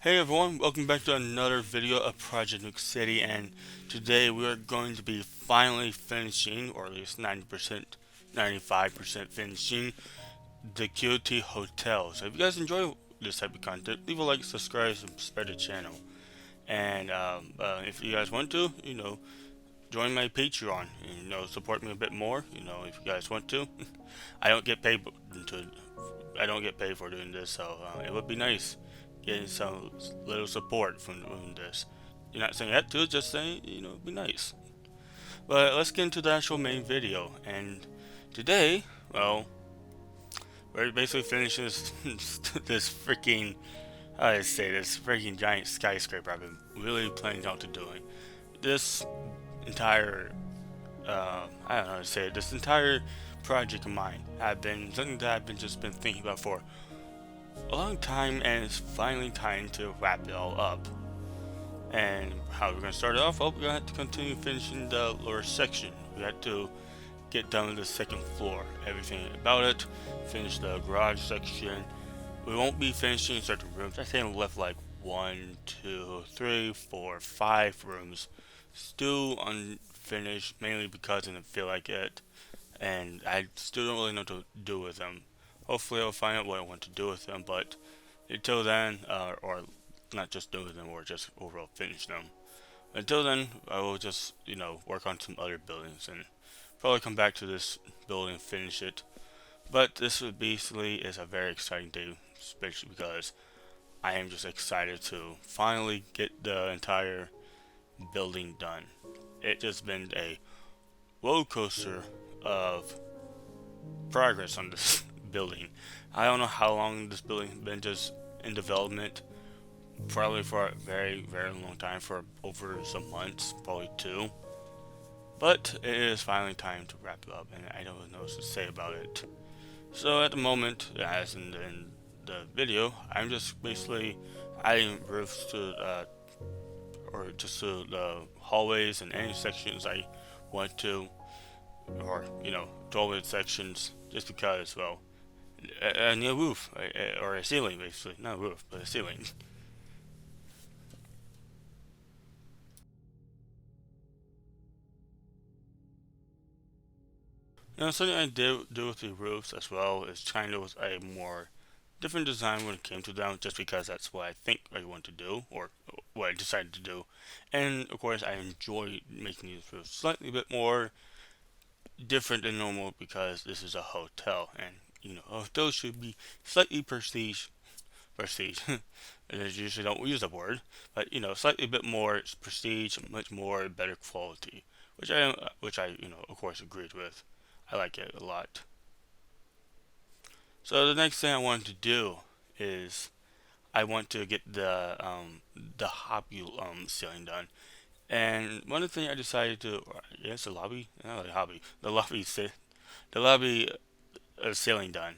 Hey everyone, welcome back to another video of Project Nuke City, and today we are going to be finally finishing, or at least 90%, 95% finishing, the QT Hotel. So if you guys enjoy this type of content, leave a like, subscribe, and spread the channel. And if you guys want to, join my Patreon and, support me a bit more, if you guys want to. I don't get paid to I don't get paid for doing this, so it would be nice getting some little support from doing this. You're not saying that to, just saying, it'd be nice. But let's get into the actual main video. And today, well, we're basically finishing this, this freaking, how do I say, this freaking giant skyscraper I've been really planning out to doing. This entire, I don't know how to say it, this entire project of mine have been something that I've been thinking about for a long time, and it's finally time to wrap it all up. And how we're gonna start it off? Well, we're gonna have to continue finishing the lower section. We have to get done with the second floor, everything about it, finish the garage section. We won't be finishing certain rooms. I think we left like 5 rooms still unfinished, mainly because I didn't feel like it, and I still don't really know what to do with them. Hopefully, I'll find out what I want to do with them, but until then, or not just do with them, or just overall finish them. Until then, I will just, work on some other buildings and probably come back to this building and finish it. But this basically is a very exciting day, especially because I am just excited to finally get the entire building done. It's just been a roller coaster of progress on this building. I don't know how long this building has been just in development. Probably for a very, very long time, for over some months, probably 2. But it is finally time to wrap it up, and I don't know what to say about it. So at the moment, as in the video, I'm just basically adding roofs to, or just to the hallways and any sections I want to, or toilet sections, just because, well, I need a roof, or a ceiling, basically. Not a roof, but a ceiling. Something I did do with the roofs as well is kind of a more different design when it came to them, just because that's what I think I want to do, or what I decided to do. And of course, I enjoy making these roofs slightly bit more different than normal, because this is a hotel, and a hotel should be slightly prestige. I usually don't use the word, but slightly bit more prestige, much more better quality, which I of course agreed with. I like it a lot. So the next thing I want to do is I want to get the hobby ceiling done. And one of the things I decided to, or I guess the lobby, not the hobby, the lobby ceiling done.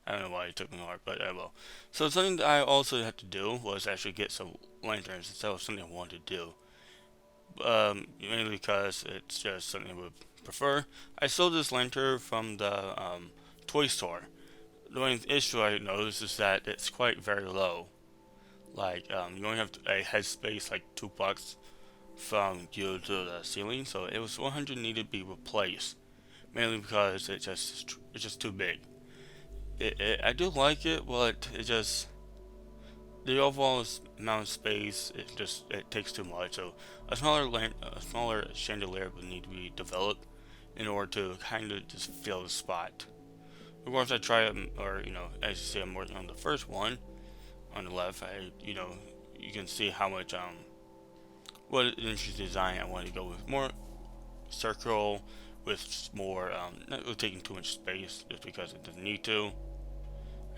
I don't know why it took me hard, but I will. So something that I also had to do was actually get some lanterns instead of something I wanted to do. Mainly because it's just something I would prefer. I sold this lantern from the toy store. The only issue I noticed is that it's quite very low. Like, you only have a headspace like 2 blocks from you to the ceiling, so it was 100 needed to be replaced. Mainly because it's just too big. I do like it, but it just, the overall amount of space, it takes too much. So a smaller chandelier would need to be developed in order to kind of just fill the spot. Of course, I try it, or as you see, I'm working on the first one on the left. You can see how much what interesting design I want to go with. More circle with more not really taking too much space, just because it doesn't need to.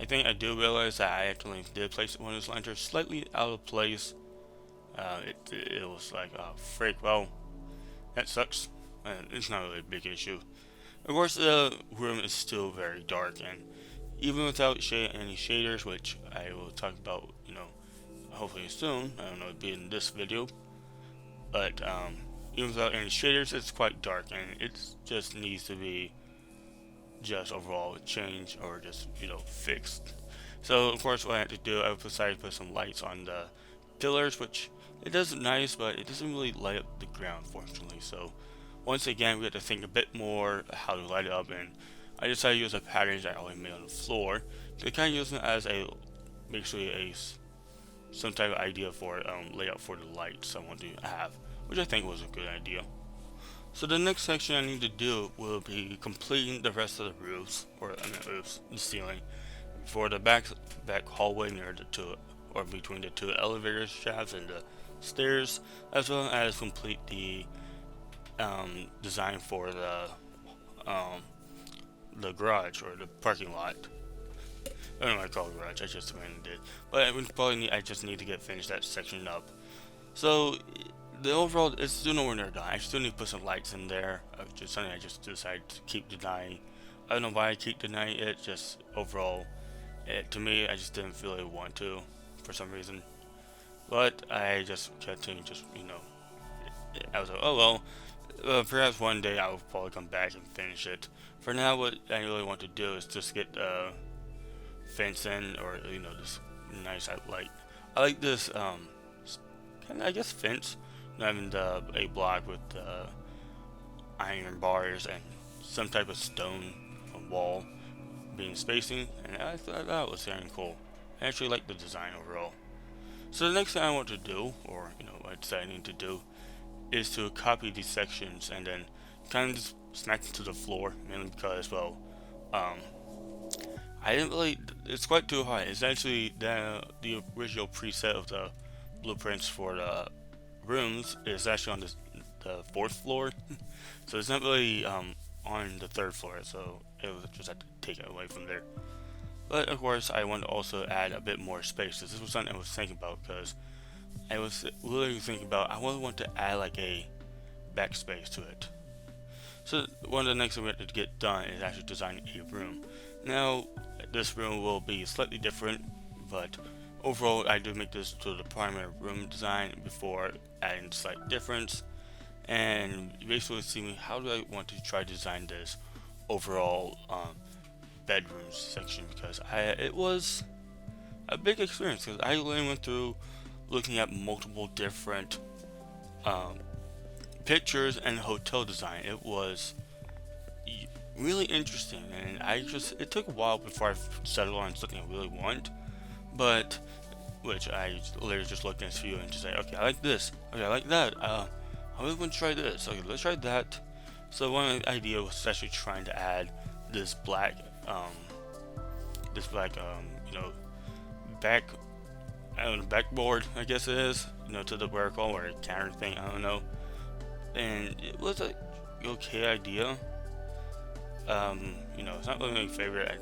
I think I do realize that I actually did place one of those lanterns slightly out of place. It was like, oh, frick, well, that sucks. It's not really a big issue. Of course, the room is still very dark, and even without any shaders, which I will talk about, hopefully soon. I don't know, it'll be in this video, but even without any shaders, it's quite dark, and it just needs to be just overall changed, or just fixed. So of course what I had to do, I decided to put some lights on the pillars, which it does nice, but it doesn't really light up the ground, fortunately. So once again, we had to think a bit more how to light it up, and I decided to use the patterns I already made on the floor to kind of use them as a basically some type of idea for layout for the lights I want to have, which I think was a good idea. So the next section I need to do will be completing the rest of the roofs, or I mean roofs, the ceiling, for the back hallway near the two, or between the two elevator shafts and the stairs, as well as complete the design for the garage or the parking lot. I don't know what I call it garage. I just abandoned it, but I just need to get finished that section up. So the overall, it's still nowhere near done. I still need to put some lights in there. Just something I just decided to keep denying. I don't know why I keep denying it. Just overall, to me, I just didn't feel I want to for some reason. But I just continued. I was like, oh well. Perhaps one day I will probably come back and finish it. For now, what I really want to do is just get fence in, or this nice light. I like this kind of, I guess, fence, having a block with iron bars and some type of stone wall being spacing, and I thought that was very cool. I actually like the design overall. So the next thing I want to do, or what I decided I need to do, is to copy these sections and then kind of just smack them to the floor, mainly because, well, I didn't really, it's quite too high. It's actually the original preset of the blueprints for the rooms is actually on the fourth floor, so it's not really on the third floor, so it was just had to take it away from there. But of course, I want to also add a bit more space. This was something I was thinking about, because I was literally thinking about I really want to add like a backspace to it. So one of the next things we have to get done is actually design a room. Now this room will be slightly different, but overall I do make this to the primary room design before adding slight difference, and basically see how do I want to try to design this overall bedrooms section, because it was a big experience, because I literally went through looking at multiple different pictures and hotel design. It was really interesting, and it took a while before I settled on something I really want, but which I literally just looked at a few and just say, okay, I like this, okay, I like that, I really want to try this, okay, let's try that. So one idea was actually trying to add this black back, I don't know, backboard, I guess it is, to the vertical or counter thing, I don't know. And it was a okay idea. It's not really my favorite.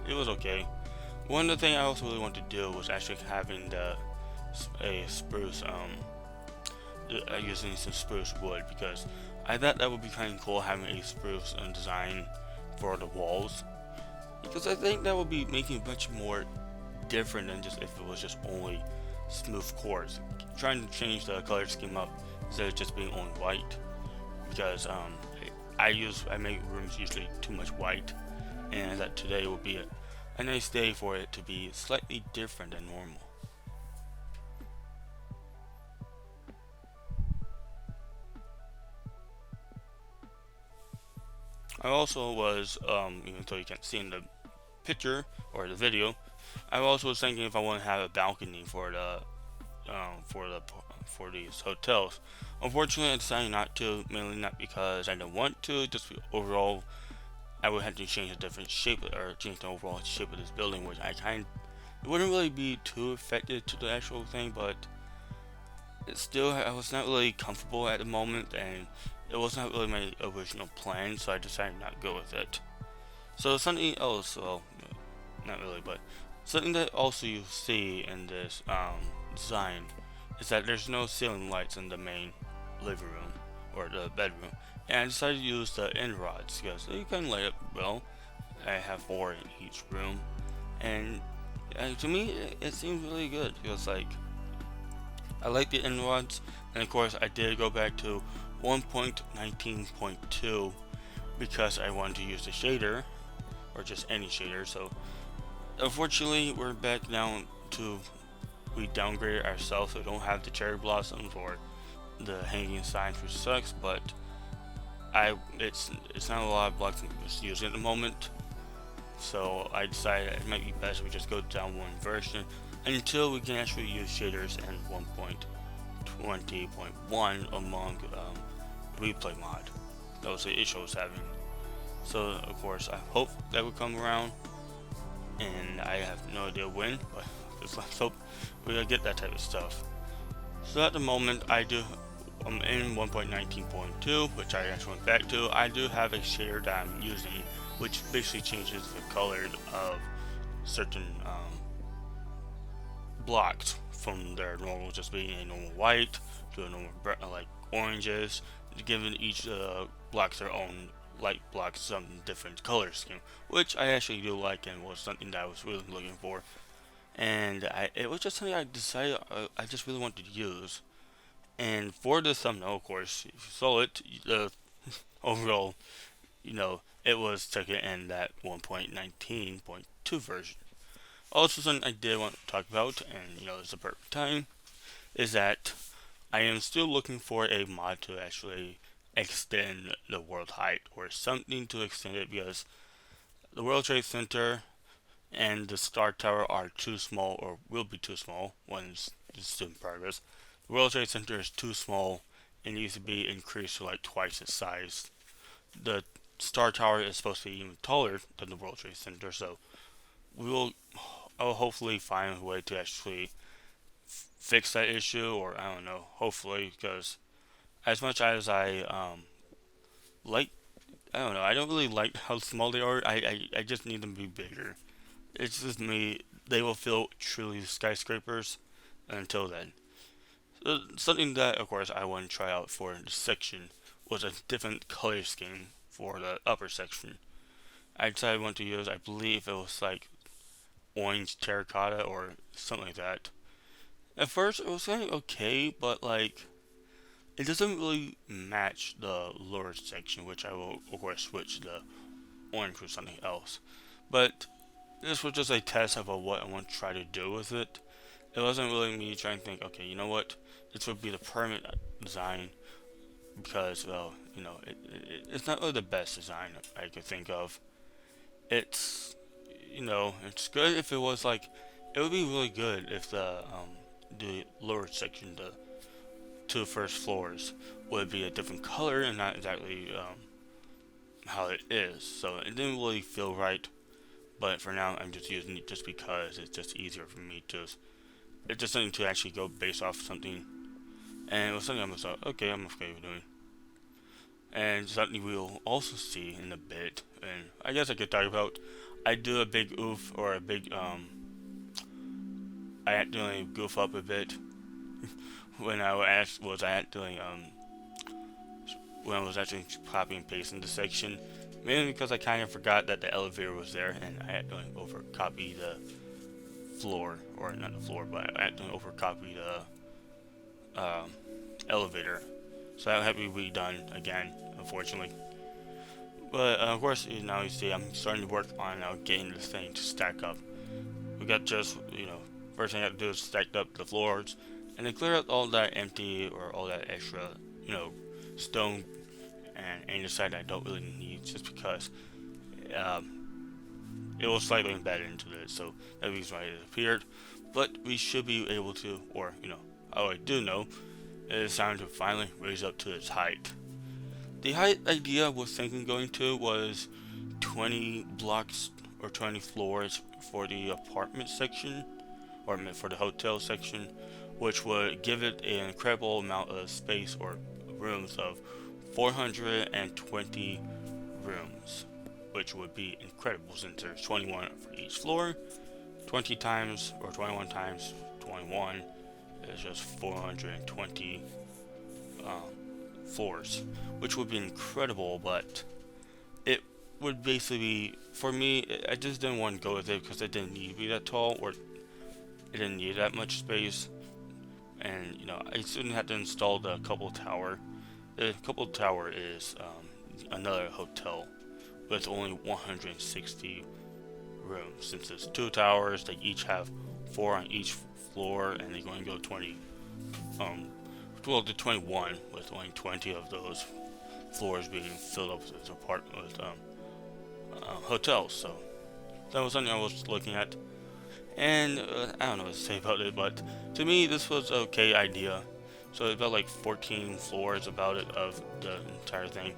It was okay. One of the things I also really wanted to do was actually having a spruce, using some spruce wood, because I thought that would be kind of cool, having a spruce design for the walls, because I think that would be making it much more different than just if it was just only smooth quartz. Trying to change the color scheme up instead of just being only white, because I make rooms usually too much white, and that today will be a nice day for it to be slightly different than normal. I also was, even though you can't see in the picture or the video, I also was thinking if I want to have a balcony for these hotels. Unfortunately, I decided not to, mainly not because I don't want to, just overall I would have to change a different shape, or change the overall shape of this building, which it wouldn't really be too affected to the actual thing, but it's still, I was not really comfortable at the moment, and it was not really my original plan, so I decided not to go with it. So something else, well, not really, but something that also you see in this design is that there's no ceiling lights in the main living room or the bedroom, and I decided to use the end rods because they can light up well. I have 4 in each room, and to me it seems really good, because like I like the end rods, and of course I did go back to 1.19.2 because I wanted to use the shader, or just any shader. So unfortunately, we're back down to we downgraded ourselves. So we don't have the cherry blossoms or the hanging signs, which sucks. But it's not a lot of blocks I'm just using at the moment. So I decided it might be best if we just go down one version until we can actually use shaders in 1.20.1 among replay mod. That was the issue I was having. So of course I hope that would come around, and I have no idea when, but let's hope we'll get that type of stuff. So at the moment I'm in 1.19.2, which I actually went back to. I do have a shader that I'm using, which basically changes the color of certain blocks from their normal just being a normal white to a normal like oranges, giving each blocks their own light blocks some different color scheme, which I actually do like and was something that I was really looking for. And it was just something I decided I just really wanted to use. And for the thumbnail, of course, if you saw it, the overall, it was taken in that 1.19.2 version. Also, something I did want to talk about, and it's the perfect time, is that I am still looking for a mod to actually extend the world height or something to extend it, because the World Trade Center and the Star Tower are too small, or will be too small once it's still in progress. The World Trade Center is too small and needs to be increased to like twice its size. The Star Tower is supposed to be even taller than the World Trade Center, so I'll hopefully find a way to actually fix that issue, or I don't know, hopefully, because as much as like, I don't know, I don't really like how small they are. I just need them to be bigger. It's just me. They will feel truly skyscrapers until then. So something that, of course, I want to try out for the section was a different color scheme for the upper section. I decided I want to use, I believe it was like orange terracotta or something like that. At first, it was kind of okay, but like it doesn't really match the lower section, which I will, of course, switch the orange for something else. But this was just a test of what I want to try to do with it. It wasn't really me trying to think, okay, you know what, this would be the permanent design, because, well, it's not really the best design I could think of. It's, it's good if it was like, it would be really good if the lower section, the two first floors, would be a different color and not exactly how it is. So it didn't really feel right. But for now, I'm just using it just because it's just easier for me to. It's just something to actually go based off something, and it was something I was like, okay, I'm okay with doing. And something we'll also see in a bit, and I guess I could talk about. I do a big oof or a big I accidentally goof up a bit when was I actually when I was actually copying and pasting the section, mainly because I kind of forgot that the elevator was there, and I accidentally overcopied the floor, or not the floor, but I accidentally overcopied the elevator, so that had to be redone again, unfortunately. But of course, now you see I'm starting to work on getting this thing to stack up. We got just, first thing I have to do is stack up the floors and then clear out all that empty or all that extra, stone and andesite I don't really need, just because it was slightly embedded into it, so that reason why it appeared. But we should be able to, or, how I do know, it is time to finally raise up to its height. The height idea I was thinking going to was 20 blocks or 20 floors for the apartment section, or for the hotel section, which would give it an incredible amount of space or rooms of 420 rooms, which would be incredible since there's 21 for each floor. 20 times, or 21 times 21 is just 420 floors, which would be incredible. But it would basically, for me, I just didn't want to go with it because it didn't need to be that tall, or it didn't need that much space. And I soon had to install the couple tower. The couple tower is another hotel with only 160 room. Since it's 2 towers, they each have 4 on each floor, and they're going to go 20. Um, well, to 21, with only 20 of those floors being filled up with hotels. So that was something I was looking at, and I don't know what to say about it, but to me this was an okay idea. So it's about like 14 floors about it of the entire thing.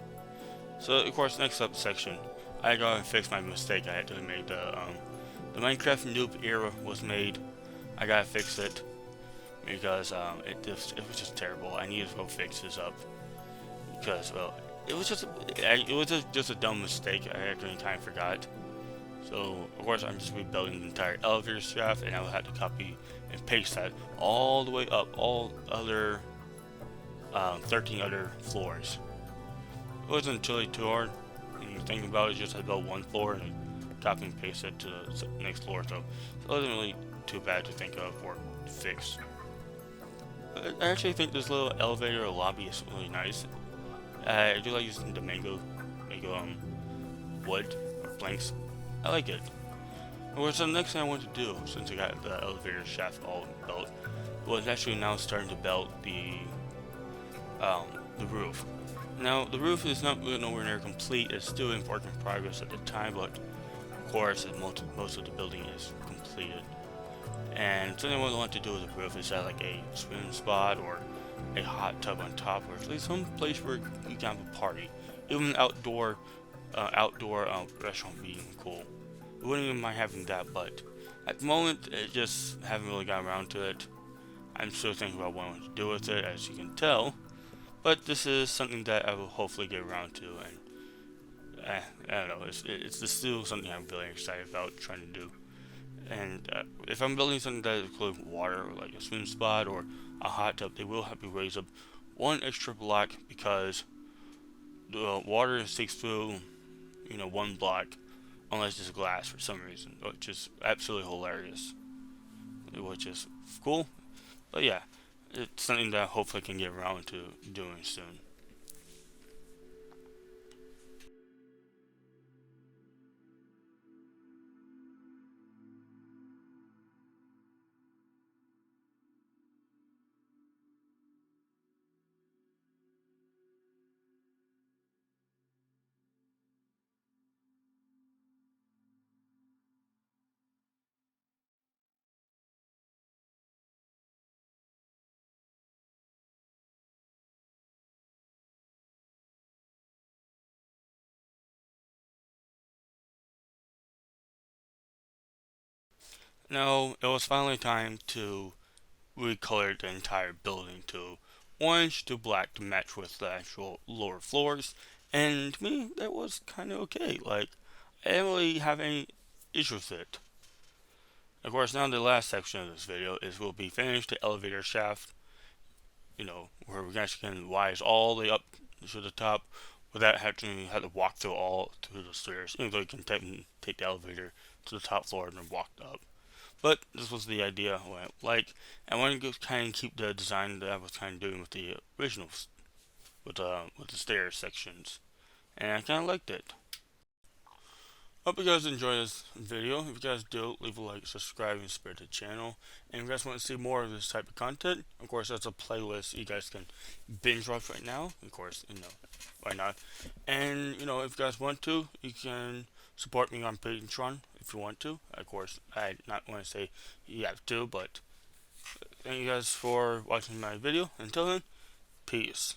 So of course, next up section, I gotta fix my mistake I actually made. The Minecraft noob era was made. I gotta fix it because it was just terrible. I needed to go fix this up because well, it was just a dumb mistake. I actually kind of forgot. So of course I'm just rebuilding the entire elevator shaft, and I will have to copy and paste that all the way up all other 13 other floors. It wasn't really too hard. When you think about it, just about one floor and copy and paste it to the next floor. So it wasn't really too bad to think of or fix. I actually think this little elevator lobby is really nice. I do like using the mango wood or planks. I like it. So the next thing I wanted to do, since I got the elevator shaft all built, was actually now starting to build the roof. Now the roof is not really nowhere near complete. It's still in work in progress at the time, but of course most of the building is completed. And something I want to do with the roof is add like a swim spot or a hot tub on top, or at least some place where you can have a party. Even an outdoor restaurant would be cool. I wouldn't even mind having that, but at the moment, it just haven't really gotten around to it. I'm still thinking about what I want to do with it, as you can tell. But this is something that I will hopefully get around to, and I don't know, it's still something I'm really excited about trying to do. And if I'm building something that includes water, like a swim spot or a hot tub, they will have to raise up one extra block because the water sticks through, one block unless it's glass for some reason, which is absolutely hilarious, which is cool. But yeah, it's something that I hopefully can get around to doing soon. Now, it was finally time to recolor the entire building to orange to black to match with the actual lower floors, and to me, that was kind of okay. Like, I didn't really have any issues with it. Of course, now the last section of this video is we'll be finished the elevator shaft, where we actually can rise all the way up to the top without having to have to walk through the stairs. Even though you can take the elevator to the top floor and then walk up. But this was the idea what I like. I wanted to kind of keep the design that I was kind of doing with the originals, with the stairs sections, and I kind of liked it. Hope you guys enjoy this video. If you guys do, leave a like, subscribe, and support the channel. And if you guys want to see more of this type of content, of course, that's a playlist you guys can binge watch right now. Of course, why not? And, if you guys want to, you can support me on Patreon if you want to. Of course, I not want to say you have to, but thank you guys for watching my video. Until then, peace.